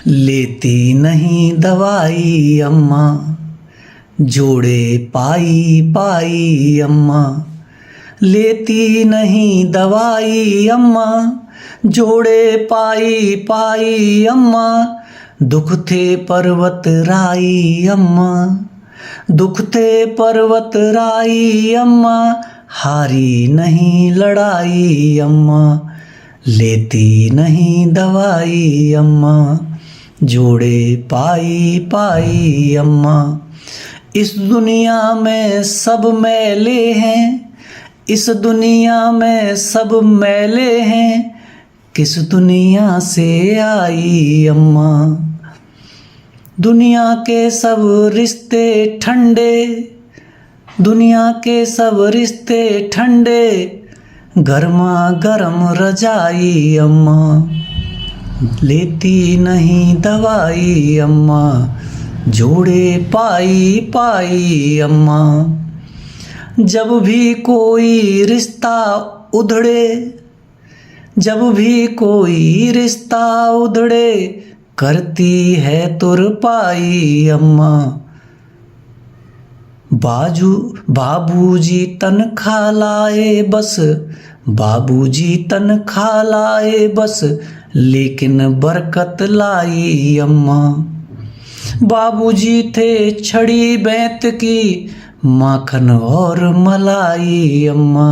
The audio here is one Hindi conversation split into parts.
लेती नहीं दवाई अम्मा, जोड़े पाई पाई अम्मा। लेती नहीं दवाई अम्मा, जोड़े पाई पाई अम्मा। दुख थे पर्वत राई अम्मा, दुख थे पर्वत राई अम्मा। हारी नहीं लड़ाई अम्मा, लेती नहीं दवाई अम्मा, जोड़े पाई पाई अम्मा। इस दुनिया में सब मैले हैं, इस दुनिया में सब मैले हैं। किस दुनिया से आई अम्मा। दुनिया के सब रिश्ते ठंडे, दुनिया के सब रिश्ते ठंडे। गर्मा गर्म रजाई अम्मा, लेती नहीं दवाई अम्मा, जोड़े पाई पाई अम्मा। जब भी कोई रिश्ता उधड़े, जब भी कोई रिश्ता उधड़े, करती है तुरपाई अम्मा। बाबूजी तनख्वाह लाए बस, बाबूजी तनख्वाह लाए बस, लेकिन बरकत लाई अम्मा। बाबूजी थे छड़ी बैंत की, माखन और मलाई अम्मा,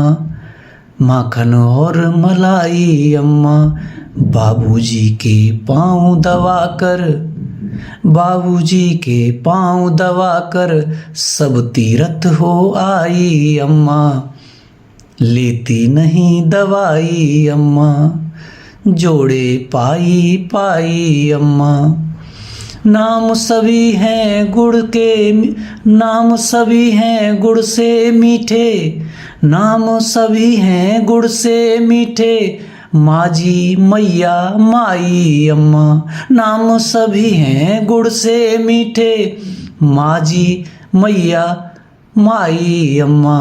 माखन और मलाई अम्मा। बाबूजी के पाँव दबा कर, बाबूजी के पाँव दबा कर, सब तीरथ हो आई अम्मा। लेती नहीं दवाई अम्मा, जोड़े पाई पाई अम्मा। नाम सभी हैं गुड़ के, नाम सभी हैं गुड़ से मीठे, नाम सभी हैं गुड़ से मीठे। माजी मैया माई अम्मा, नाम सभी हैं गुड़ से मीठे। माजी मैया माई अम्मा।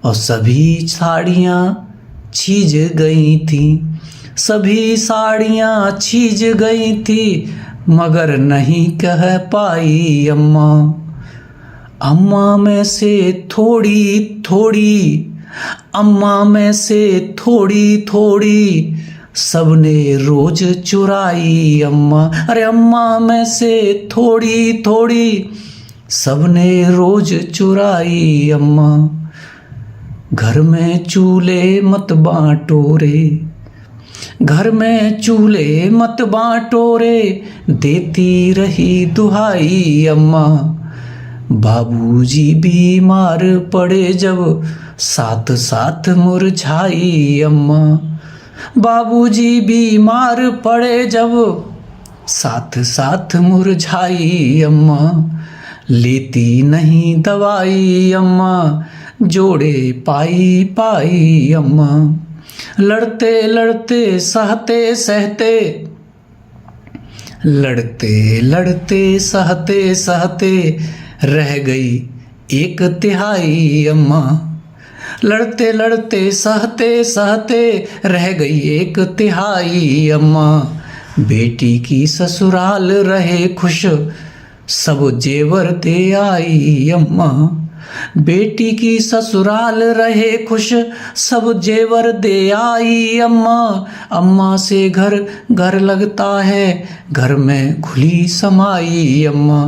और सभी साड़ियाँ छीज गई थी, सभी साड़ियाँ छीज गई थी, मगर नहीं कह पाई अम्मा। अम्मा में से थोड़ी थोड़ी, अम्मा में से थोड़ी थोड़ी, सबने रोज चुराई अम्मा। अरे अम्मा में से थोड़ी थोड़ी, सबने रोज चुराई अम्मा। घर में चूल्हे मत बांटो रे, घर में चूल्हे मत बांटो रे, देती रही दुहाई अम्मा। बाबूजी बीमार पड़े जब, साथ साथ मुरझाई अम्मा। बाबूजी बीमार पड़े जब, साथ साथ मुरझाई अम्मा। लेती नहीं दवाई अम्मा, जोड़े पाई पाई अम्मा। लड़ते लड़ते सहते सहते, लड़ते लड़ते सहते सहते, रह गई एक तिहाई अम्मा। लड़ते लड़ते सहते सहते, रह गई एक तिहाई अम्मा। बेटी की ससुराल रहे खुश, सब जेवर दे आई अम्मा। बेटी की ससुराल रहे खुश, सब जेवर दे आई अम्मा। अम्मा से घर घर लगता है, घर में घुली समाई अम्मा।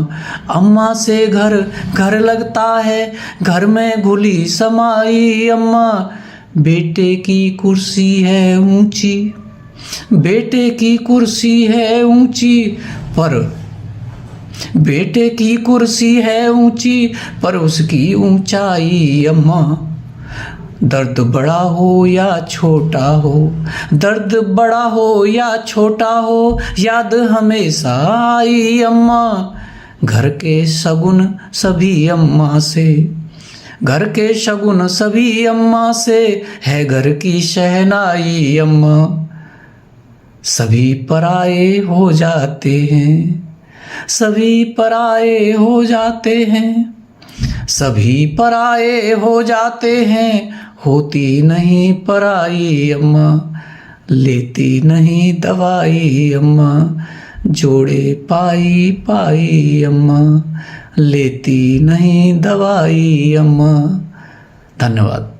अम्मा से घर घर लगता है, घर में घुली समाई अम्मा। बेटे की कुर्सी है ऊंची, बेटे की कुर्सी है ऊंची, पर बेटे की कुर्सी है ऊंची, पर उसकी ऊंचाई अम्मा। दर्द बड़ा हो या छोटा हो, दर्द बड़ा हो या छोटा हो, याद हमेशा आई अम्मा। घर के शगुन सभी अम्मा से, घर के शगुन सभी अम्मा से, है घर की शहनाई अम्मा। सभी पराए हो जाते हैं, सभी पराए हो जाते हैं, सभी पराए हो जाते हैं। होती नहीं पराई अम्मा, लेती नहीं दवाई अम्मा, जोड़े पाई पाई अम्मा, लेती नहीं दवाई अम्मा। धन्यवाद।